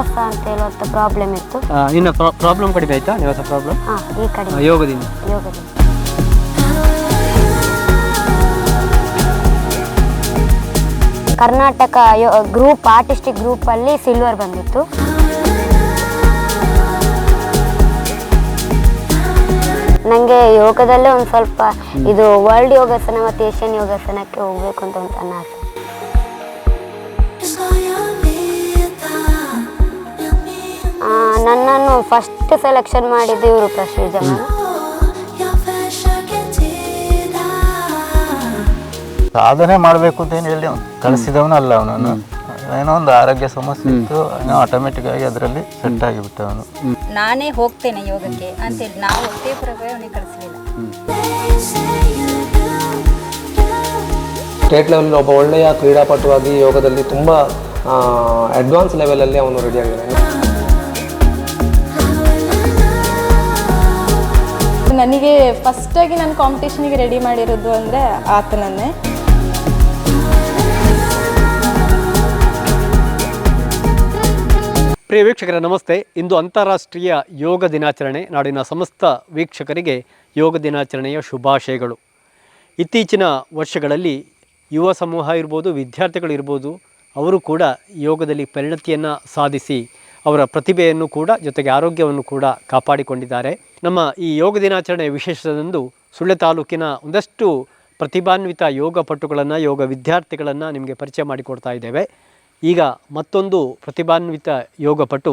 ನೇವಸ ಅಂತ ಹೇಳುವಂಥ ಪ್ರಾಬ್ಲಮ್ ಇತ್ತು. ನಿನ್ನ ಪ್ರಾಬ್ಲಮ್ ಕಡಿಮೆ ಆಯ್ತಾ? ನೇವಸ ಪ್ರಾಬ್ಲಮ್ ಈ ಕಡಿಮೆ ಯೋಗದಿಂದ. ಕರ್ನಾಟಕ ಗ್ರೂಪ್ ಆರ್ಟಿಸ್ಟಿಕ್ ಗ್ರೂಪಲ್ಲಿ ಸಿಲ್ವರ್ ಬಂದಿತ್ತು. ನನಗೆ ಯೋಗದಲ್ಲೇ ಒಂದು ಸ್ವಲ್ಪ ಇದು ವರ್ಲ್ಡ್ ಯೋಗಾಸನ ಮತ್ತು ಏಷ್ಯನ್ ಯೋಗಾಸನಕ್ಕೆ ಹೋಗ್ಬೇಕು ಅಂತ ಒಂದು ನನ್ನ ಆಸೆ. ನನ್ನನ್ನು ಫಸ್ಟ್ ಸೆಲೆಕ್ಷನ್ ಮಾಡಿದ್ದು ಇವರು ಪ್ರಶ್ವಿಜ. ಸಾಧನೆ ಮಾಡಬೇಕು ಅಂತ ಏನು ಹೇಳಿ ಕಳಿಸಿದವನು ಅಲ್ಲ ಅವನನ್ನು. ಏನೋ ಒಂದು ಆರೋಗ್ಯ ಸಮಸ್ಯೆ ಇತ್ತು, ಆಟೋಮೆಟಿಕ್ ಆಗಿ ಅದರಲ್ಲಿ ಸೆಟ್ ಆಗಿಬಿಟ್ಟ ಅವನು. ನಾನೇ ಹೋಗ್ತೇನೆ ಯೋಗಕ್ಕೆ ಅಂತೇಳಿ ನಾವು ಒಟ್ಟೇ ಪುರವೇ ಅವನಿಗೆ ಕಳಿಸಲಿಲ್ಲ. ಸ್ಟೇಟ್ ಲೆವೆಲ್ ಒಬ್ಬ ಒಳ್ಳೆಯ ಕ್ರೀಡಾಪಟುವಾಗಿ ಯೋಗದಲ್ಲಿ ತುಂಬ ಅಡ್ವಾನ್ಸ್ ಲೆವೆಲಲ್ಲಿ ಅವನು ರೆಡಿ ಆಗಿದ್ದಾನೆ. ನನಗೆ ಫಸ್ಟಾಗಿ ನಾನು ಕಾಂಪಿಟೇಷನಿಗೆ ರೆಡಿ ಮಾಡಿರೋದು ಅಂದರೆ ಆತನನ್ನೇ. ಪ್ರಿಯ ವೀಕ್ಷಕರೇ ನಮಸ್ತೆ. ಇಂದು ಅಂತಾರಾಷ್ಟ್ರೀಯ ಯೋಗ ದಿನಾಚರಣೆ. ನಾಡಿನ ಸಮಸ್ತ ವೀಕ್ಷಕರಿಗೆ ಯೋಗ ದಿನಾಚರಣೆಯ ಶುಭಾಶಯಗಳು. ಇತ್ತೀಚಿನ ವರ್ಷಗಳಲ್ಲಿ ಯುವ ಸಮೂಹ ಇರ್ಬೋದು, ವಿದ್ಯಾರ್ಥಿಗಳಿರ್ಬೋದು, ಅವರು ಕೂಡ ಯೋಗದಲ್ಲಿ ಪರಿಣತಿಯನ್ನು ಸಾಧಿಸಿ ಅವರ ಪ್ರತಿಭೆಯನ್ನು ಕೂಡ ಜೊತೆಗೆ ಆರೋಗ್ಯವನ್ನು ಕೂಡ ಕಾಪಾಡಿಕೊಂಡಿದ್ದಾರೆ. ನಮ್ಮ ಈ ಯೋಗ ದಿನಾಚರಣೆಯ ವಿಶೇಷದಂದು ಸುಳ್ಯ ತಾಲೂಕಿನ ಒಂದಷ್ಟು ಪ್ರತಿಭಾನ್ವಿತ ಯೋಗ ಪಟುಗಳನ್ನು, ಯೋಗ ವಿದ್ಯಾರ್ಥಿಗಳನ್ನು ನಿಮಗೆ ಪರಿಚಯ ಮಾಡಿಕೊಡ್ತಾ ಇದ್ದೇವೆ. ಈಗ ಮತ್ತೊಂದು ಪ್ರತಿಭಾನ್ವಿತ ಯೋಗ ಪಟು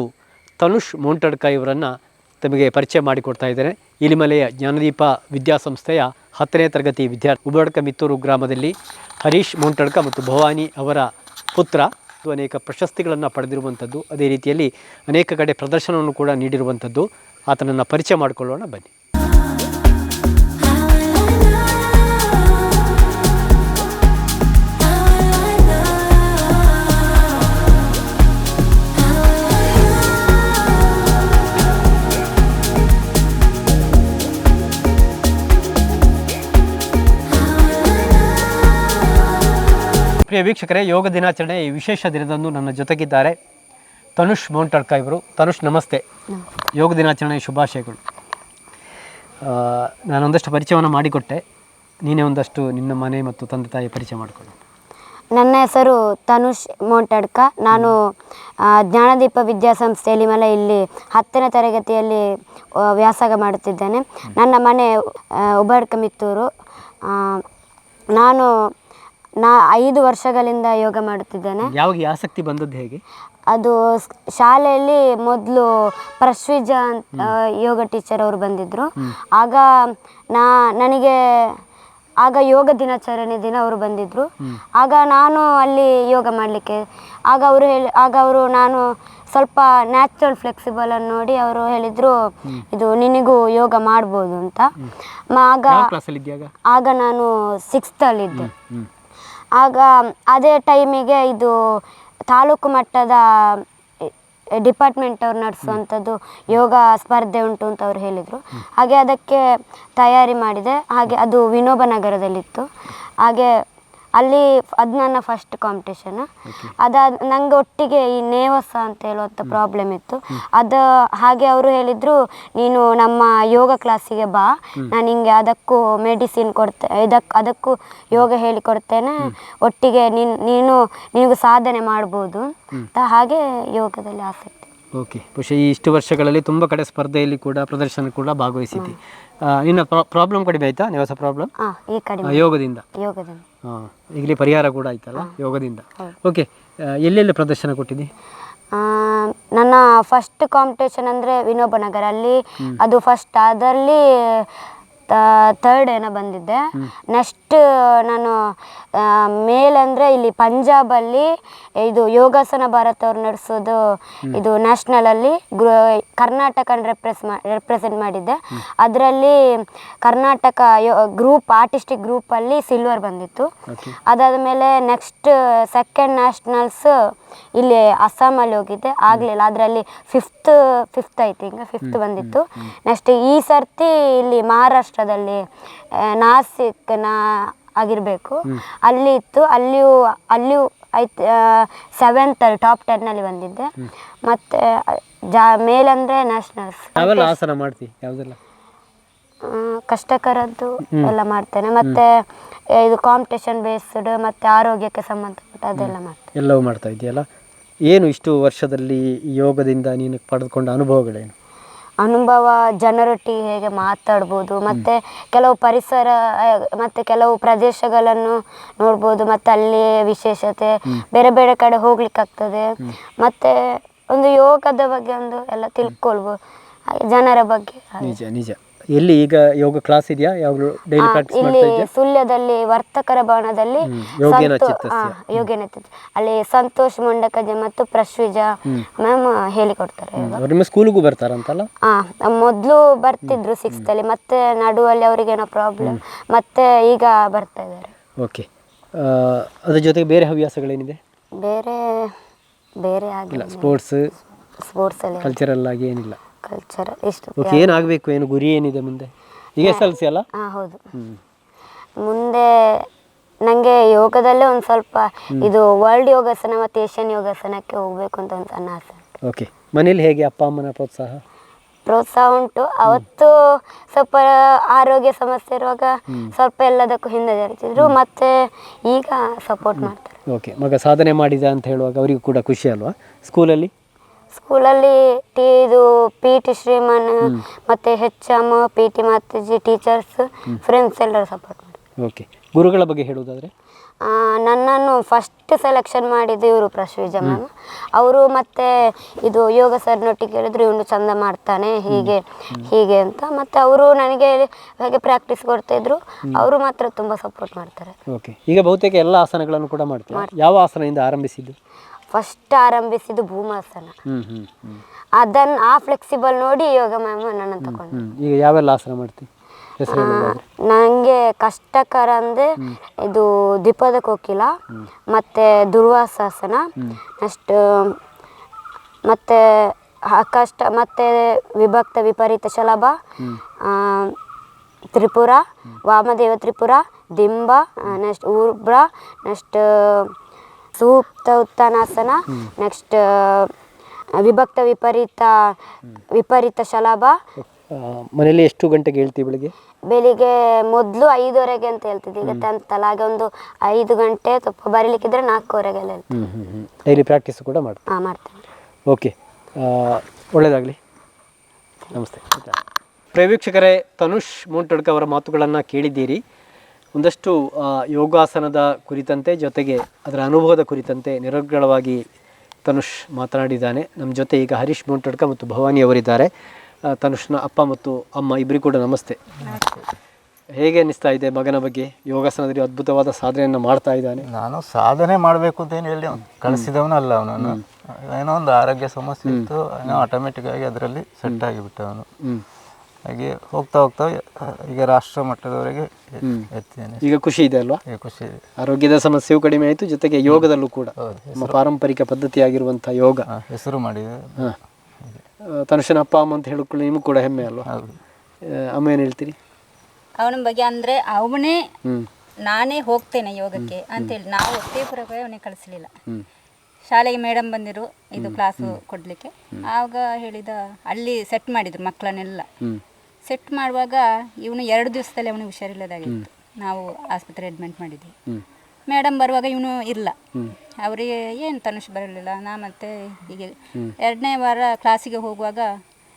ತನುಷ್ ಮೋಂಟಡ್ಕ ಇವರನ್ನು ತಮಗೆ ಪರಿಚಯ ಮಾಡಿಕೊಡ್ತಾ ಇದ್ದೇನೆ. ಇಲಿಮಲೆಯ ಜ್ಞಾನದೀಪ ವಿದ್ಯಾಸಂಸ್ಥೆಯ 10ನೇ ತರಗತಿ ವಿದ್ಯಾರ್ಥಿ, ಉಬಡಕ ಮಿತ್ತೂರು ಗ್ರಾಮದಲ್ಲಿ ಹರೀಶ್ ಮೋಂಟಡ್ಕ ಮತ್ತು ಭವಾನಿ ಅವರ ಪುತ್ರ. ಅನೇಕ ಪ್ರಶಸ್ತಿಗಳನ್ನು ಪಡೆದಿರುವಂಥದ್ದು, ಅದೇ ರೀತಿಯಲ್ಲಿ ಅನೇಕ ಕಡೆ ಪ್ರದರ್ಶನವನ್ನು ಕೂಡ ನೀಡಿರುವಂಥದ್ದು. ಆತನನ್ನು ಪರಿಚಯ ಮಾಡಿಕೊಳ್ಳೋಣ ಬನ್ನಿ. ಪ್ರಿಯ ವೀಕ್ಷಕರೇ, ಯೋಗ ದಿನಾಚರಣೆ ಈ ವಿಶೇಷ ದಿನದಂದು ನನ್ನ ಜೊತೆಗಿದ್ದಾರೆ ತನುಷ್ ಮೋಂಟಡ್ಕ ಇವರು. ತನುಷ್ ನಮಸ್ತೆ, ಯೋಗ ದಿನಾಚರಣೆ ಶುಭಾಶಯಗಳು. ನಾನೊಂದಷ್ಟು ಪರಿಚಯವನ್ನು ಮಾಡಿಕೊಟ್ಟೆ, ನೀನೇ ಒಂದಷ್ಟು ನಿನ್ನ ಮನೆ ಮತ್ತು ತಂದೆ ತಾಯಿ ಪರಿಚಯ ಮಾಡಿಕೊಡು. ನನ್ನ ಹೆಸರು ತನುಷ್ ಮೋಂಟಡ್ಕ. ನಾನು ಜ್ಞಾನದೀಪ ವಿದ್ಯಾಸಂಸ್ಥೆ ಇಲಿಮಲೆ ಇಲ್ಲಿ 10ನೇ ತರಗತಿಯಲ್ಲಿ ವ್ಯಾಸಂಗ ಮಾಡುತ್ತಿದ್ದೇನೆ. ನನ್ನ ಮನೆ ಉಬಡಕ ಮಿತ್ತೂರು. ನಾನು 5 ವರ್ಷಗಳಿಂದ ಯೋಗ ಮಾಡುತ್ತಿದ್ದೇನೆ. ಯಾವಾಗ ಆಸಕ್ತಿ ಬಂದದ್ದು ಹೇಗೆ? ಅದು ಶಾಲೆಯಲ್ಲಿ ಮೊದಲು ಪ್ರಶ್ವಿಜ ಯೋಗ ಟೀಚರ್ ಅವರು ಬಂದಿದ್ದರು. ಆಗ ನನಗೆ ಯೋಗ ದಿನಾಚರಣೆ ದಿನ ಅವರು ಬಂದಿದ್ದರು. ಆಗ ನಾನು ಅಲ್ಲಿ ಯೋಗ ಮಾಡಲಿಕ್ಕೆ ಆಗ ಅವರು ನಾನು ಸ್ವಲ್ಪ ನ್ಯಾಚುರಲ್ ಫ್ಲೆಕ್ಸಿಬಲ್ ಅನ್ನು ನೋಡಿ ಅವರು ಹೇಳಿದರು, ಇದು ನಿನಗೂ ಯೋಗ ಮಾಡ್ಬೋದು ಅಂತ. ಆಗ ನಾನು 6th ಅಲ್ಲಿದ್ದೆ. ಆಗ ಅದೇ ಟೈಮಿಗೆ ಇದು ತಾಲೂಕು ಮಟ್ಟದ ಡಿಪಾರ್ಟ್ಮೆಂಟ್ ಅವ್ರು ನಡೆಸುವಂಥದ್ದು ಯೋಗ ಸ್ಪರ್ಧೆ ಉಂಟು ಅಂತ ಅವ್ರು ಹೇಳಿದರು. ಹಾಗೆ ಅದಕ್ಕೆ ತಯಾರಿ ಮಾಡಿದೆ. ಹಾಗೆ ಅದು ವಿನೋಬ ನಗರದಲ್ಲಿತ್ತು. ಹಾಗೆ ಅದು ನನ್ನ ಫಸ್ಟ್ ಕಾಂಪಿಟೇಷನ್. ನನಗೆ ಒಟ್ಟಿಗೆ ಈ ನೇವಸ ಅಂತ ಹೇಳುವಂಥ ಪ್ರಾಬ್ಲಮ್ ಇತ್ತು. ಹಾಗೆ ಅವರು ಹೇಳಿದರು, ನೀನು ನಮ್ಮ ಯೋಗ ಕ್ಲಾಸಿಗೆ ಬಾ, ನಾನು ನಿಂಗೆ ಅದಕ್ಕೂ ಮೆಡಿಸಿನ್ ಅದಕ್ಕೂ ಯೋಗ ಹೇಳಿಕೊಡ್ತೇನೆ, ಒಟ್ಟಿಗೆ ನಿನಗೂ ಸಾಧನೆ ಮಾಡ್ಬೋದು ಅಂತ. ಹಾಗೆ ಯೋಗದಲ್ಲಿ ಆಸಕ್ತಿ. ಓಕೆ, ಬಹುಶಃ ಈ ಇಷ್ಟು ವರ್ಷಗಳಲ್ಲಿ ತುಂಬ ಕಡೆ ಸ್ಪರ್ಧೆಯಲ್ಲಿ ಕೂಡ ಪ್ರದರ್ಶನ ಕೂಡ ಭಾಗವಹಿಸಿದ್ದಿ. ನಿನ್ನ ಪ್ರಾಬ್ಲಮ್ ಕಡಿಮೆ ಆಯ್ತಾ? ನೇವಸ ಪ್ರಾಬ್ಲಮ್ ಯೋಗದಿಂದ? ಹಾಂ, ಈಗಲೇ ಪರಿಹಾರ ಕೂಡ ಆಯ್ತಲ್ಲ ಯೋಗದಿಂದ. ಓಕೆ, ಎಲ್ಲೆಲ್ಲಿ ಪ್ರದರ್ಶನ ಕೊಟ್ಟಿದ್ದಿ? ನನ್ನ ಫಸ್ಟ್ ಕಾಂಪಿಟೇಷನ್ ಅಂದರೆ ವಿನೋಬ ನಗರ, ಅಲ್ಲಿ ಅದು ಫಸ್ಟ್. ಅದರಲ್ಲಿ 3rd ಏನೋ ಬಂದಿದ್ದೆ. ನೆಕ್ಸ್ಟ್ ನಾನು ಮೇಲಂದರೆ ಇಲ್ಲಿ ಪಂಜಾಬಲ್ಲಿ ಇದು ಯೋಗಾಸನ ಭಾರತ್ ಅವ್ರು ನಡೆಸೋದು ಇದು ನ್ಯಾಷನಲಲ್ಲಿ ಕರ್ನಾಟಕನ ರೆಪ್ರೆಸೆಂಟ್ ಮಾಡಿದ್ದೆ. ಅದರಲ್ಲಿ ಕರ್ನಾಟಕ ಗ್ರೂಪ್ ಆರ್ಟಿಸ್ಟಿಕ್ ಗ್ರೂಪಲ್ಲಿ ಸಿಲ್ವರ್ ಬಂದಿತ್ತು. ಅದಾದ ಮೇಲೆ ನೆಕ್ಸ್ಟ್ 2nd ನ್ಯಾಷನಲ್ಸ್ ಇಲ್ಲಿ ಅಸ್ಸಾಮಲ್ಲಿ ಹೋಗಿದ್ದೆ, ಆಗಲಿಲ್ಲ. ಅದರಲ್ಲಿ 5th ಐ ಥಿಂಕ್ 5th ಬಂದಿತ್ತು. ನೆಕ್ಸ್ಟ್ ಈ ಸರ್ತಿ ಇಲ್ಲಿ ಮಹಾರಾಷ್ಟ್ರದಲ್ಲಿ ನಾಸಿಕ್ನ ಆಗಿರಬೇಕು, ಅಲ್ಲಿ ಇತ್ತು. ಅಲ್ಲಿಯೂ ಐತ್ 7th ಟಾಪ್ 10ನಲ್ಲಿ ಬಂದಿದ್ದೆ. ಮತ್ತು ಮೇಲಂದರೆ ನ್ಯಾಷನಲ್ಸ್. ಯಾವೆಲ್ಲ ಆಸನ ಮಾಡ್ತಿ? ಯಾವುದೆಲ್ಲ ಕಷ್ಟಕರದ್ದು ಎಲ್ಲ ಮಾಡ್ತೇನೆ. ಮತ್ತು ಇದು ಕಾಂಪಿಟೇಷನ್ ಬೇಸ್ಡ್ ಮತ್ತು ಆರೋಗ್ಯಕ್ಕೆ ಸಂಬಂಧಪಟ್ಟ ಅದೆಲ್ಲ ಮಾಡ್ತೇನೆ. ಎಲ್ಲವೂ ಮಾಡ್ತಾ ಇದೆಯಲ್ಲ. ಏನು ಇಷ್ಟು ವರ್ಷದಲ್ಲಿ ಯೋಗದಿಂದ ನೀನು ಪಡೆದುಕೊಂಡ ಅನುಭವಗಳೇನು? ಅನುಭವ, ಜನರೊಟ್ಟಿಗೆ ಹೇಗೆ ಮಾತಾಡ್ಬೋದು, ಮತ್ತು ಕೆಲವು ಪರಿಸರ ಮತ್ತು ಕೆಲವು ಪ್ರದೇಶಗಳನ್ನು ನೋಡ್ಬೋದು, ಮತ್ತು ಅಲ್ಲಿ ವಿಶೇಷತೆ ಬೇರೆ ಬೇರೆ ಕಡೆ ಹೋಗ್ಲಿಕ್ಕಾಗ್ತದೆ. ಮತ್ತು ಒಂದು ಯೋಗದ ಬಗ್ಗೆ ಒಂದು ಎಲ್ಲ ತಿಳ್ಕೊಳ್ಬೋದು, ಹಾಗೆ ಜನರ ಬಗ್ಗೆ. ನಿಜ ನಿಜ. ಎಲ್ಲಿ ಈಗ ಯೋಗ ಕ್ಲಾಸ್ ಇದೆಯಾ? ಯಾವಾಗಲೂ ಡೈಲಿ ಪ್ರಾಕ್ಟೀಸ್ ಇಲ್ಲಿ ಮಾಡ್ತಾ ಇದೆಯಾ? ಸುಳ್ಯದಲ್ಲಿ ವರ್ತಕರ ಭವನದಲ್ಲಿ ಯೋಗೇನ ಚಿತ್ತಸ್ಯ. ಯೋಗೇನ ಚಿತ್ತ ಅಲ್ಲಿ ಸಂತೋಷ್ ಮುಂಡಕಜೆ ಮತ್ತು ಪ್ರಶ್ವಿಜಾ ಮ್ಯಾಮ್ ಹೇಳಿಕೊಡ್ತಾರೆ. ಅವ್ರು ನಿಮ್ಮ ಸ್ಕೂಲಿಗೂ ಬರ್ತಾರಂತಲ್ಲ? ಮೊದಲು ಬರ್ತಿದ್ರು 6th ಅಲ್ಲಿ, ಮತ್ತೆ ನಡುವಲ್ಲಿ ಅವ್ರಿಗೇನೋ ಪ್ರಾಬ್ಲಮ್, ಮತ್ತೆ ಈಗ ಬರ್ತಾ ಇದ್ದಾರೆ. ಓಕೆ. ಅದ್ರ ಜೊತೆಗೆ ಬೇರೆ ಹವ್ಯಾಸಗಳೇನಿದೆ? ಬೇರೆ ಬೇರೆ ಆಗಿಲ್ಲ. ಸ್ಪೋರ್ಟ್ಸಲ್ಲಿ ಕಲ್ಚರಲ್ ಆಗಿ ಏನಿಲ್ಲ? ಕಲ್ಚರ್ ಇಷ್ಟು. ಓಕೆ. ಏನಾಗಬೇಕು, ಏನು ಗುರಿ ಏನಿದೆ ಮುಂದೆ? ಈಗ SLC ಅಲ್ಲ? ಹೌದು. ಮುಂದೆ ನನಗೆ ಯೋಗದಲ್ಲೇ ಒಂದು ಸ್ವಲ್ಪ ಇದು ವರ್ಲ್ಡ್ ಯೋಗಾಸನ ಮತ್ತು ಏಷ್ಯನ್ ಯೋಗಾಸನಕ್ಕೆ ಹೋಗಬೇಕು ಅಂತ ಒಂದು ಸಣ್ಣ ಆಸೆ. ಓಕೆ. ಮನೇಲಿ ಹೇಗೆ ಅಪ್ಪ ಅಮ್ಮನ ಪ್ರೋತ್ಸಾಹ ಉಂಟು. ಅವತ್ತು ಸ್ವಲ್ಪ ಆರೋಗ್ಯ ಸಮಸ್ಯೆ ಇರುವಾಗ ಸ್ವಲ್ಪ ಎಲ್ಲದಕ್ಕೂ ಹಿಂದೆ ಜರಿತಿದ್ರು, ಮತ್ತೆ ಈಗ ಸಪೋರ್ಟ್ ಮಾಡ್ತಾರೆ. ಓಕೆ. ಮಗ ಸಾಧನೆ ಮಾಡಿದ ಅಂತ ಹೇಳುವಾಗ ಅವರಿಗೂ ಕೂಡ ಖುಷಿ ಅಲ್ವಾ? ಸ್ಕೂಲಲ್ಲಿ ಇದು PT ಶ್ರೀಮನ್ ಮತ್ತು HM, PT Mataji, teachers, friends ಎಲ್ಲರೂ ಸಪೋರ್ಟ್ ಮಾಡ್ತಾರೆ. ಓಕೆ. ಗುರುಗಳ ಬಗ್ಗೆ ಹೇಳುವುದಾದರೆ? ನನ್ನನ್ನು ಫಸ್ಟ್ ಸೆಲೆಕ್ಷನ್ ಮಾಡಿದ್ದು ಇವರು ಪ್ರಶ್ವಿಜಾ ಮ್ಯಾಮ್. ಅವರು ಮತ್ತು ಇದು ಯೋಗ ಸರ್ನೊಟ್ಟಿಗೆ ಹೇಳಿದ್ರು, ಇವನು ಚಂದ ಮಾಡ್ತಾನೆ ಹೀಗೆ ಹೀಗೆ ಅಂತ. ಮತ್ತು ಅವರು ನನಗೆ ಹಾಗೆ ಪ್ರಾಕ್ಟೀಸ್ ಕೊಡ್ತಾಯಿದ್ರು. ಅವರು ಮಾತ್ರ ತುಂಬ ಸಪೋರ್ಟ್ ಮಾಡ್ತಾರೆ. ಓಕೆ. ಈಗ ಬಹುತೇಕ ಎಲ್ಲ ಆಸನಗಳನ್ನು ಕೂಡ ಮಾಡ್ತಾರೆ. ಯಾವ ಆಸನದಿಂದ ಆರಂಭಿಸಿದ್ದು? ಫಸ್ಟ್ ಆರಂಭಿಸಿದ್ದು ಭೂಮಾಸನ. ಅದನ್ನು ಫ್ಲೆಕ್ಸಿಬಲ್ ನೋಡಿ ಯೋಗ ಮ್ಯಾಮ್ ನನ್ನ ತಗೊಂಡು. ಈಗ ಯಾವೆಲ್ಲ ಆಸನ ಮಾಡ್ತೀವಿ? ನನಗೆ ಕಷ್ಟಕರ ಅಂದರೆ ಇದು ದ್ವಿಪದ ಕೋಕಿಲ, ಮತ್ತು ದುರ್ವಾಸಾಸನ, ನೆಕ್ಸ್ಟ್ ಮತ್ತು ಕಷ್ಟ, ಮತ್ತು ವಿಭಕ್ತ ವಿಪರೀತ ಶಲಭ, ತ್ರಿಪುರ, ವಾಮದೇವ ತ್ರಿಪುರ, ದಿಂಬ, ನೆಕ್ಸ್ಟ್ ಊರ್ಬ್ರ, ನೆಕ್ಸ್ಟ್ ಸೂಕ್ತ ಉತ್ತಾನಾಸನ, ನೆಕ್ಸ್ಟ್ ವಿಭಕ್ತ ವಿಪರೀತ ಶಲಭ. ಮನೇಲಿ ಎಷ್ಟು ಗಂಟೆಗೆ ಹೇಳ್ತೀವಿ ಬೆಳಿಗ್ಗೆ? ಮೊದಲು 5:30 ಅಂತ ಹೇಳ್ತಿದ್ದೆ. ಈಗ 10th ಅಲ್ಲ, ಹಾಗೆ ಒಂದು 5 ಗಂಟೆ ಸ್ವಲ್ಪ ಬರೀಲಿಕ್ಕಿದ್ರೆ 4:15 ಹೇಳ್ತೀನಿ. ಡೈಲಿ ಪ್ರಾಕ್ಟೀಸ್ ಕೂಡ ಮಾಡ್ತೇನೆ. ಓಕೆ. ಒಳ್ಳೆಯದಾಗಲಿ. ನಮಸ್ತೆ. ಪ್ರೇವೀಕ್ಷಕರೇ, ತನುಷ್ ಮುಂಟಡ್ಕ ಅವರ ಮಾತುಗಳನ್ನು ಕೇಳಿದ್ದೀರಿ. ಒಂದಷ್ಟು ಯೋಗಾಸನದ ಕುರಿತಂತೆ, ಜೊತೆಗೆ ಅದರ ಅನುಭವದ ಕುರಿತಂತೆ ನಿರರ್ಗಳವಾಗಿ ತನುಷ್ ಮಾತನಾಡಿದ್ದಾನೆ. ನಮ್ಮ ಜೊತೆ ಈಗ ಹರೀಶ್ ಮುಂಟಡ್ಕ ಮತ್ತು ಭವಾನಿ ಅವರಿದ್ದಾರೆ. ತನುಷ್ನ ಅಪ್ಪ ಮತ್ತು ಅಮ್ಮ ಇಬ್ಬರಿಗೂ ಕೂಡ ನಮಸ್ತೆ. ಹೇಗೆ ಅನ್ನಿಸ್ತಾ ಇದೆ ಮಗನ ಬಗ್ಗೆ? ಯೋಗಾಸನದಲ್ಲಿ ಅದ್ಭುತವಾದ ಸಾಧನೆಯನ್ನು ಮಾಡ್ತಾ ಇದ್ದಾನೆ. ನಾನು ಸಾಧನೆ ಮಾಡಬೇಕು ಅಂತೇನು ಹೇಳಿ ಕಳಿಸಿದವನಲ್ಲ ಅವನನ್ನು. ಏನೋ ಒಂದು ಆರೋಗ್ಯ ಸಮಸ್ಯೆ ಇತ್ತು, ಏನೋ ಆಟೋಮೆಟಿಕ್ ಆಗಿ ಅದರಲ್ಲಿ ಸೆಟ್ ಆಗಿಬಿಟ್ಟ ಅವನು. ಹಾಗೆ ಹೋಗ್ತಾ ಹೋಗ್ತಾ ಈಗ ರಾಷ್ಟ್ರ ಮಟ್ಟದವರೆಗೆ ಎತ್ತಿದ್ದೇನೆ. ಈಗ ಖುಷಿ ಇದೆ ಅಲ್ವಾ? ಖುಷಿ ಇದೆ. ಆರೋಗ್ಯದ ಸಮಸ್ಯೆಯೂ ಕಡಿಮೆ ಆಯಿತು, ಜೊತೆಗೆ ಯೋಗದಲ್ಲೂ ಕೂಡ ನಮ್ಮ ಪಾರಂಪರಿಕ ಪದ್ಧತಿಯಾಗಿರುವಂಥ ಯೋಗ ಹೆಸರು ಮಾಡಿದೆ. ತನುಷನ ಅಪ್ಪ ಅಮ್ಮ ಅಂತ ಹೇಳಿಕೊಳ್ಳಿ ನಿಮಗೂ ಕೂಡ ಹೆಮ್ಮೆ ಅಲ್ವಾ? ಅಮ್ಮ ಏನು ಹೇಳ್ತೀರಿ ಅವನ ಬಗ್ಗೆ? ಅಂದರೆ ಅವನೇ ನಾನೇ ಹೋಗ್ತೇನೆ ಯೋಗಕ್ಕೆ ಅಂತೇಳಿ ನಾವು ಒತ್ತೇಪುರಕ್ಕೆ ಅವನಿಗೆ ಕಳಿಸ್ಲಿಲ್ಲ. ಶಾಲೆಗೆ ಮೇಡಮ್ ಬಂದಿರು ಇದು ಕ್ಲಾಸು ಕೊಡಲಿಕ್ಕೆ. ಆವಾಗ ಹೇಳಿದ ಅಲ್ಲಿ ಸೆಟ್ ಮಾಡಿದ್ರು ಮಕ್ಕಳನ್ನೆಲ್ಲ. ಸೆಟ್ ಮಾಡುವಾಗ ಇವನು 2 ದಿವಸದಲ್ಲಿ ಅವನಿಗೆ ಹುಷಾರಿಲ್ಲದಾಗಿತ್ತು. ನಾವು ಆಸ್ಪತ್ರೆ ಅಡ್ಮಿಟ್ ಮಾಡಿದ್ವಿ. ಮೇಡಮ್ ಬರುವಾಗ ಇವನು ಇಲ್ಲ. ಅವರಿಗೆ ಏನು ತನುಷ್ ಬರಲಿಲ್ಲ. ಮತ್ತೆ ಹೀಗೆ 2ನೇ ವಾರ ಕ್ಲಾಸಿಗೆ ಹೋಗುವಾಗ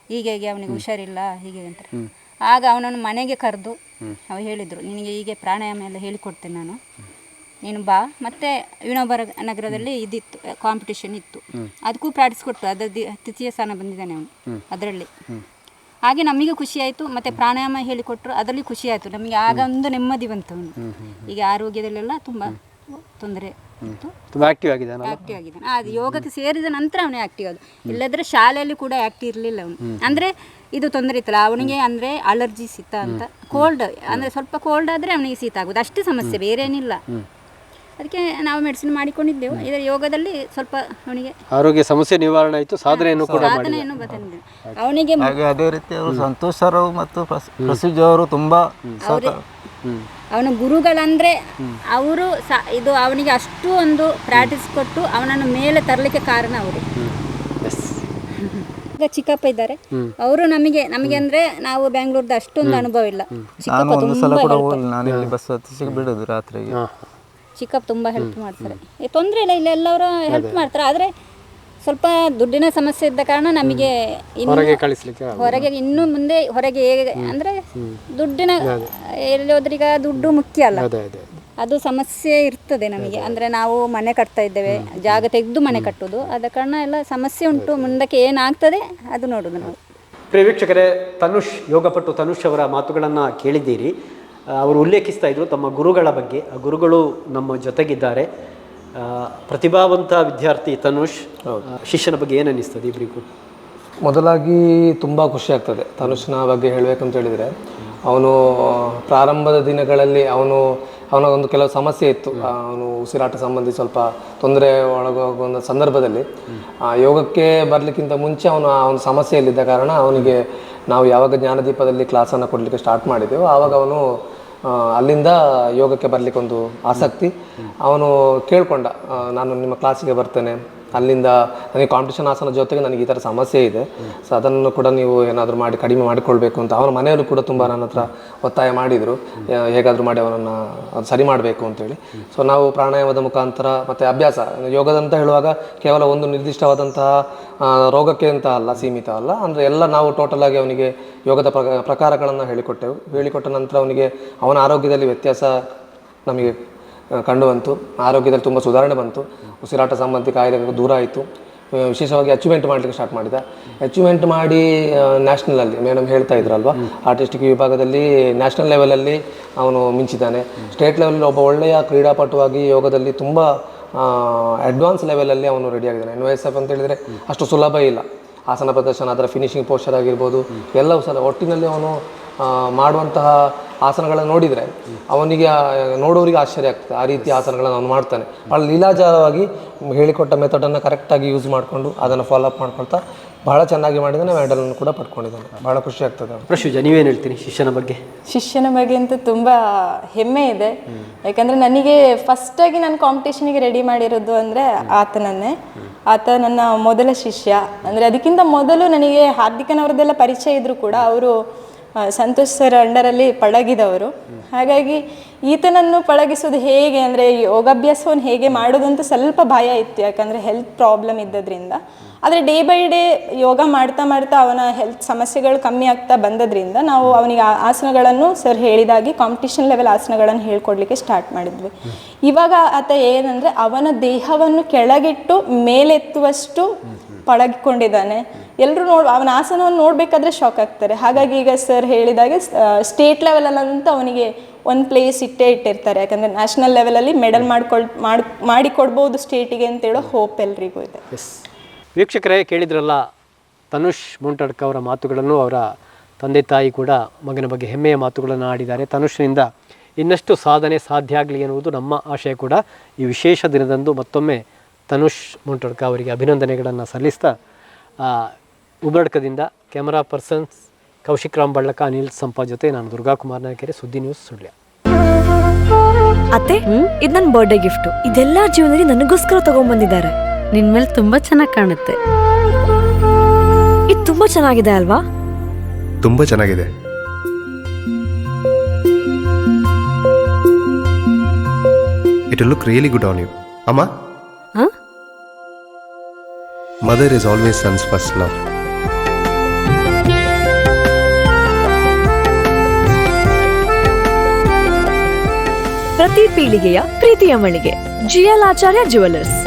ಹೀಗೆ ಅವನಿಗೆ ಹುಷಾರಿಲ್ಲ ಹೀಗೆ ಅಂತ. ಆಗ ಅವನನ್ನು ಮನೆಗೆ ಕರೆದು ಅವ್ರು ಹೇಳಿದರು, ನಿನಗೆ ಹೀಗೆ ಪ್ರಾಣಾಯಾಮ ಎಲ್ಲ ಹೇಳಿಕೊಡ್ತೇನೆ ನಾನು, ನೀನು ಬಾ. ಮತ್ತು ವಿನೋಬ ನಗರದಲ್ಲಿ ಇದಿತ್ತು, ಕಾಂಪಿಟೇಷನ್ ಇತ್ತು, ಅದಕ್ಕೂ ಪ್ರಾಕ್ಟೀಸ್ ಕೊಟ್ಟು ಅದರ ತೃತೀಯ ಸ್ಥಾನ ಬಂದಿದ್ದಾನೆ ಅವನು ಅದರಲ್ಲಿ. ಹಾಗೆ ನಮಗೆ ಖುಷಿ ಆಯಿತು. ಮತ್ತು ಪ್ರಾಣಾಯಾಮ ಹೇಳಿಕೊಟ್ರು, ಅದರಲ್ಲಿ ಖುಷಿ ಆಯಿತು ನಮಗೆ. ಆಗ ಒಂದು ನೆಮ್ಮದಿ ಬಂತು ಅವನು. ಈಗ ಆರೋಗ್ಯದಲ್ಲೆಲ್ಲ ತುಂಬ ತೊಂದರೆ ಇತ್ತು. ಆಕ್ಟಿವ್ ಆಗಿದ್ದಾನೆ. ಅದು ಯೋಗಕ್ಕೆ ಸೇರಿದ ನಂತರ ಅವನೇ ಆ್ಯಕ್ಟಿವ್ ಆದ. ಇಲ್ಲದ್ರೆ ಶಾಲೆಯಲ್ಲಿ ಕೂಡ ಆ್ಯಕ್ಟಿವ್ ಇರಲಿಲ್ಲ ಅವನು. ಅಂದರೆ ಇದು ತೊಂದರೆ ಇತ್ತಲ್ಲ ಅವನಿಗೆ, ಅಂದರೆ ಅಲರ್ಜಿ ಶೀತ ಅಂತ, ಕೋಲ್ಡ್ ಅಂದರೆ ಸ್ವಲ್ಪ ಕೋಲ್ಡ್ ಆದರೆ ಅವನಿಗೆ ಶೀತ ಆಗೋದು, ಅಷ್ಟೇ ಸಮಸ್ಯೆ, ಬೇರೆ ಏನಿಲ್ಲ. ಅದಕ್ಕೆ ನಾವು ಮೆಡಿಸಿನ್ ಮಾಡಿಕೊಂಡಿದ್ದೆವು. ಇದರ ಯೋಗದಲ್ಲಿ ಸ್ವಲ್ಪ ಅವನಿಗೆ ಆರೋಗ್ಯ ಸಮಸ್ಯೆ ನಿವಾರಣೆ ಆಯಿತು, ಸಾಧನೆಯನ್ನು ಕೂಡ ಬಂದಿದೆ ಅವನಿಗೆ. ಹಾಗೆ ಅದೇ ರೀತಿ ಅವರು ಸಂತೋಷ್ ಸರ್ ಮತ್ತು ಪ್ರಸಿದ್ಧ ಅವರು ತುಂಬ ಅವನ ಗುರುಗಳಂದರೆ ಅವರು ಇದು ಅವನಿಗೆ ಅಷ್ಟು ಒಂದು ಪ್ರಾಕ್ಟೀಸ್ ಕೊಟ್ಟು ಅವನನ್ನು ಮೇಲೆ ತರಲಿಕ್ಕೆ ಕಾರಣ ಅವರು. ಈಗ ಚಿಕ್ಕಪ್ಪ ಇದ್ದಾರೆ, ಅವರು ನಮಗೆ ಅಂದರೆ ನಾವು ಬೆಂಗಳೂರ್ದು ಅಷ್ಟೊಂದು ಅನುಭವ ಇಲ್ಲ. ನಾನು ಒಂದು ಸಲ ಕೂಡ ಹೋಗಲಿಲ್ಲ, ನಾನು ಇಲ್ಲಿ ಬಸ್ ಹತ್ತಿಸಿ ಬಿಡೋದು ರಾತ್ರಿಗೆ. ಚಿಕ್ಕಪ್ಪ ತುಂಬ ಹೆಲ್ಪ್ ಮಾಡ್ತಾರೆ, ತೊಂದರೆ ಇಲ್ಲ, ಇಲ್ಲಿ ಎಲ್ಲರೂ ಹೆಲ್ಪ್ ಮಾಡ್ತಾರೆ. ಆದರೆ ಸ್ವಲ್ಪ ದುಡ್ಡಿನ ಸಮಸ್ಯೆ ಇದ್ದ ಕಾರಣ ನಮಗೆ ಹೊರಗೆ ಇನ್ನು ಮುಂದೆ ಹೊರಗೆ ಹೇಗೆ ಅಂದರೆ ದುಡ್ಡಿನ ಎಲ್ಲಿ ಹೋದ್ರೀಗ ದುಡ್ಡು ಮುಖ್ಯ ಅಲ್ಲ, ಅದು ಸಮಸ್ಯೆ ಇರ್ತದೆ ನಮಗೆ. ಅಂದರೆ ನಾವು ಮನೆ ಕಟ್ತಾ ಇದ್ದೇವೆ, ಜಾಗ ತೆಗೆದು ಮನೆ ಕಟ್ಟೋದು, ಆದ ಕಾರಣ ಎಲ್ಲ ಸಮಸ್ಯೆ ಉಂಟು. ಮುಂದಕ್ಕೆ ಏನಾಗ್ತದೆ ಅದು ನೋಡೋದು ನಾವು. ಪ್ರಿಯ ವೀಕ್ಷಕರೇ, ಯೋಗಪಟು ತನುಷ್ ಅವರ ಮಾತುಗಳನ್ನು ಕೇಳಿದ್ದೀರಿ. ಅವರು ಉಲ್ಲೇಖಿಸ್ತಾ ಇದ್ರು ತಮ್ಮ ಗುರುಗಳ ಬಗ್ಗೆ. ಆ ಗುರುಗಳು ನಮ್ಮ ಜೊತೆಗಿದ್ದಾರೆ. ಪ್ರತಿಭಾವಂತ ವಿದ್ಯಾರ್ಥಿ ತನುಷ್, ಶಿಷ್ಯನ ಬಗ್ಗೆ ಏನು ಅನ್ನಿಸ್ತದೆ ಇಬ್ಬರಿಗೂ? ಮೊದಲಾಗಿ ತುಂಬ ಖುಷಿ ಆಗ್ತದೆ. ತನುಷ್ನ ಬಗ್ಗೆ ಹೇಳಬೇಕಂತ ಹೇಳಿದರೆ, ಅವನು ಪ್ರಾರಂಭದ ದಿನಗಳಲ್ಲಿ ಅವನ ಒಂದು ಕೆಲವು ಸಮಸ್ಯೆ ಇತ್ತು. ಅವನು ಉಸಿರಾಟ ಸಂಬಂಧಿ ಸ್ವಲ್ಪ ತೊಂದರೆ ಒಳಗಾಗುವ ಸಂದರ್ಭದಲ್ಲಿ ಯೋಗಕ್ಕೆ ಬರಲಿಕ್ಕಿಂತ ಮುಂಚೆ ಅವನು ಸಮಸ್ಯೆಯಲ್ಲಿದ್ದ ಕಾರಣ ಅವನಿಗೆ ನಾವು ಯಾವಾಗ ಜ್ಞಾನದೀಪದಲ್ಲಿ ಕ್ಲಾಸನ್ನು ಕೊಡಲಿಕ್ಕೆ ಸ್ಟಾರ್ಟ್ ಮಾಡಿದೆವು ಆವಾಗ ಅವನು ಅಲ್ಲಿಂದ ಯೋಗಕ್ಕೆ ಬರಲಿಕ್ಕೆ ಒಂದು ಆಸಕ್ತಿ. ಅವನು ಕೇಳಿಕೊಂಡ, ನಾನು ನಿಮ್ಮ ಕ್ಲಾಸಿಗೆ ಬರ್ತೇನೆ, ಅಲ್ಲಿಂದ ನನಗೆ ಕಾಂಪಿಟೇಷನ್ ಆಸನ ಜೊತೆಗೆ ನನಗೆ ಈ ಥರ ಸಮಸ್ಯೆ ಇದೆ, ಸೊ ಅದನ್ನು ಕೂಡ ನೀವು ಏನಾದರೂ ಮಾಡಿ ಕಡಿಮೆ ಮಾಡಿಕೊಳ್ಬೇಕು ಅಂತ ಅವನ ಮನೆಯವರು ಕೂಡ ತುಂಬ ನನ್ನ ಹತ್ರ ಒತ್ತಾಯ ಮಾಡಿದರು, ಹೇಗಾದರೂ ಮಾಡಿ ಅವನನ್ನು ಅದು ಸರಿ ಮಾಡಬೇಕು ಅಂತೇಳಿ. ಸೊ ನಾವು ಪ್ರಾಣಾಯಾಮದ ಮುಖಾಂತರ ಮತ್ತು ಅಭ್ಯಾಸ, ಯೋಗದಂತ ಹೇಳುವಾಗ ಕೇವಲ ಒಂದು ನಿರ್ದಿಷ್ಟವಾದಂತಹ ರೋಗಕ್ಕೆ ಅಂತ ಅಲ್ಲ, ಸೀಮಿತ ಅಲ್ಲ, ಅಂದರೆ ಎಲ್ಲ ನಾವು ಟೋಟಲಾಗಿ ಅವನಿಗೆ ಯೋಗದ ಪ್ರಕಾರಗಳನ್ನು ಹೇಳಿಕೊಟ್ಟ ನಂತರ ಅವನಿಗೆ ಅವನ ಆರೋಗ್ಯದಲ್ಲಿ ವ್ಯತ್ಯಾಸ ನಮಗೆ ಕಂಡು ಬಂತು. ಆರೋಗ್ಯದಲ್ಲಿ ತುಂಬ ಸುಧಾರಣೆ ಬಂತು. ಉಸಿರಾಟ ಸಂಬಂಧಿ ಕಾಯಿಲೆಗಳು ದೂರ ಆಯಿತು. ವಿಶೇಷವಾಗಿ ಅಚೀವ್ಮೆಂಟ್ ಮಾಡಲಿಕ್ಕೆ ಸ್ಟಾರ್ಟ್ ಮಾಡಿದ. ಅಚೀವ್ಮೆಂಟ್ ಮಾಡಿ ನ್ಯಾಷನಲಲ್ಲಿ ಮೇಡಮ್ ಹೇಳ್ತಾ ಇದ್ರಲ್ವ, ಆರ್ಟಿಸ್ಟಿಕ್ ವಿಭಾಗದಲ್ಲಿ ನ್ಯಾಷನಲ್ ಲೆವೆಲಲ್ಲಿ ಅವನು ಮಿಂಚಿದ್ದಾನೆ. ಸ್ಟೇಟ್ ಲೆವೆಲಲ್ಲಿ ಒಬ್ಬ ಒಳ್ಳೆಯ ಕ್ರೀಡಾಪಟುವಾಗಿ ಯೋಗದಲ್ಲಿ ತುಂಬ ಅಡ್ವಾನ್ಸ್ ಲೆವೆಲಲ್ಲಿ ಅವನು ರೆಡಿಯಾಗಿದ್ದಾನೆ. NYSF ಅಂತ ಹೇಳಿದರೆ ಅಷ್ಟು ಸುಲಭ ಇಲ್ಲ. ಆಸನ ಪ್ರದರ್ಶನ, ಅದರ ಫಿನಿಶಿಂಗ್ ಪೋಸ್ಚರ್ ಆಗಿರ್ಬೋದು, ಎಲ್ಲವೂ ಸಹ ಒಟ್ಟಿನಲ್ಲಿ ಅವನು ಮಾಡುವಂತಹ ಆಸನಗಳನ್ನು ನೋಡಿದರೆ ಅವನಿಗೆ ನೋಡೋರಿಗೆ ಆಶ್ಚರ್ಯ ಆಗ್ತದೆ. ಆ ರೀತಿ ಆಸನಗಳನ್ನು ಅವನು ಮಾಡ್ತಾನೆ. ಭಾಳ ಲೀಲಾಜಾಲವಾಗಿ ಹೇಳಿಕೊಟ್ಟ ಮೆಥಡನ್ನು ಕರೆಕ್ಟಾಗಿ ಯೂಸ್ ಮಾಡಿಕೊಂಡು ಅದನ್ನು ಫಾಲೋಅಪ್ ಮಾಡ್ಕೊಳ್ತಾ ಭಾಳ ಚೆನ್ನಾಗಿ ಮಾಡಿದ್ದಾನೆ. ಮೆಡಲನ್ನು ಕೂಡ ಪಡ್ಕೊಂಡಿದ್ದಾನೆ. ಭಾಳ ಖುಷಿ ಆಗ್ತದೆ. ಪ್ರಶುಜ, ನೀವೇನು ಹೇಳ್ತೀನಿ ಶಿಷ್ಯನ ಬಗ್ಗೆ? ಶಿಷ್ಯನ ಬಗ್ಗೆ ಅಂತೂ ತುಂಬ ಹೆಮ್ಮೆ ಇದೆ. ಯಾಕಂದರೆ ನನಗೆ ಫಸ್ಟಾಗಿ ನಾನು ಕಾಂಪಿಟೇಷನಿಗೆ ರೆಡಿ ಮಾಡಿರೋದು ಅಂದರೆ ಆತನನ್ನೇ. ಆತ ನನ್ನ ಮೊದಲ ಶಿಷ್ಯ. ಅಂದರೆ ಅದಕ್ಕಿಂತ ಮೊದಲು ನನಗೆ ಹಾರ್ದಿಕನವ್ರದ್ದೆಲ್ಲ ಪರಿಚಯ ಇದ್ದರೂ ಕೂಡ ಅವರು ಸಂತೋಷ್ ಸರ್ ಅಂಡರಲ್ಲಿ ಪಳಗಿದವರು. ಹಾಗಾಗಿ ಈತನನ್ನು ಪಳಗಿಸೋದು ಹೇಗೆ ಅಂದರೆ ಯೋಗಾಭ್ಯಾಸವನ್ನು ಹೇಗೆ ಮಾಡೋದು ಅಂತ ಸ್ವಲ್ಪ ಭಯ ಇತ್ತು, ಯಾಕಂದರೆ ಹೆಲ್ತ್ ಪ್ರಾಬ್ಲಮ್ ಇದ್ದದ್ರಿಂದ. ಆದರೆ ಡೇ ಬೈ ಡೇ ಯೋಗ ಮಾಡ್ತಾ ಮಾಡ್ತಾ ಅವನ ಹೆಲ್ತ್ ಸಮಸ್ಯೆಗಳು ಕಮ್ಮಿ ಆಗ್ತಾ ಬಂದದ್ರಿಂದ ನಾವು ಅವನಿಗೆ ಆಸನಗಳನ್ನು ಸರ್ ಹೇಳಿದಾಗಿ ಕಾಂಪಿಟೇಷನ್ ಲೆವೆಲ್ ಆಸನಗಳನ್ನು ಹೇಳ್ಕೊಡ್ಲಿಕ್ಕೆ ಸ್ಟಾರ್ಟ್ ಮಾಡಿದ್ವಿ. ಇವಾಗ ಆತ ಏನಂದರೆ ಅವನ ದೇಹವನ್ನು ಕೆಳಗಿಟ್ಟು ಮೇಲೆತ್ತುವಷ್ಟು ಪಳಗಿಕೊಂಡಿದ್ದಾನೆ. ಎಲ್ಲರೂ ಅವನ ಆಸನವನ್ನು ನೋಡಬೇಕಾದ್ರೆ ಶಾಕ್ ಆಗ್ತಾರೆ. ಹಾಗಾಗಿ ಈಗ ಸರ್ ಹೇಳಿದಾಗೆ ಸ್ಟೇಟ್ ಲೆವೆಲಲ್ಲಂತೂ ಅವನಿಗೆ ಒಂದು ಪ್ಲೇಸ್ ಇಟ್ಟಿರ್ತಾರೆ. ಯಾಕಂದರೆ ನ್ಯಾಷನಲ್ ಲೆವೆಲಲ್ಲಿ ಮೆಡಲ್ ಮಾಡಿಕೊಡ್ಬೋದು ಸ್ಟೇಟಿಗೆ ಅಂತೇಳೋ ಹೋಪ್ ಎಲ್ರಿಗೂ ಇದೆ. ವೀಕ್ಷಕರೇ, ಕೇಳಿದ್ರಲ್ಲ ತನುಷ್ ಮುಂಟಡ್ಕ ಅವರ ಮಾತುಗಳನ್ನು. ಅವರ ತಂದೆ ತಾಯಿ ಕೂಡ ಮಗನ ಬಗ್ಗೆ ಹೆಮ್ಮೆಯ ಮಾತುಗಳನ್ನು ಆಡಿದ್ದಾರೆ. ತನುಷ್ನಿಂದ ಇನ್ನಷ್ಟು ಸಾಧನೆ ಸಾಧ್ಯ ಆಗಲಿ ಎನ್ನುವುದು ನಮ್ಮ ಆಶಯ ಕೂಡ. ಈ ವಿಶೇಷ ದಿನದಂದು ಮತ್ತೊಮ್ಮೆ ತನುಷ್ ಮುಂಟಡ್ಕ ಅವರಿಗೆ ಅಭಿನಂದನೆಗಳನ್ನು ಸಲ್ಲಿಸ್ತಾ ಉಬರಡ್ಕದಿಂದ ಕ್ಯಾಮರಾ ಪರ್ಸನ್ಸ್ ಕೌಶಿಕ್ ರಾಮ್ ಬಳ್ಳಕ, ಅನಿಲ್ ಸಂಪಾ ಜೊತೆ ನಾನು ದುರ್ಗಾಕುಮಾರ್ ನಾಯಕೆರೆ, ಸುದ್ದಿ ನ್ಯೂಸ್, ಸುಳ್ಯ. ಅತ್ತೆ, ಇದು ನನ್ನ ಬರ್ಡೇ ಗಿಫ್ಟ್. ಇದೆಲ್ಲ ಜೀವನದಲ್ಲಿ ನನಗೋಸ್ಕರ ತಗೊಂಡ್ಬಂದಿದ್ದಾರೆ. ನಿನ್ ಮೇಲೆ ತುಂಬಾ ಚೆನ್ನಾಗಿ ಕಾಣುತ್ತೆ. ಇದು ತುಂಬಾ ಚೆನ್ನಾಗಿದೆ ಅಲ್ವಾ? ತುಂಬಾ ಚೆನ್ನಾಗಿದೆ. It will look really good on you. Amma? Huh? Mother is always son's first love. ಪ್ರತಿ ಪೀಳಿಗೆಯ ಪ್ರೀತಿಯ ಮಳಿಗೆ GL ಆಚಾರ್ಯ ಜುವೆಲ್ಲರ್ಸ್.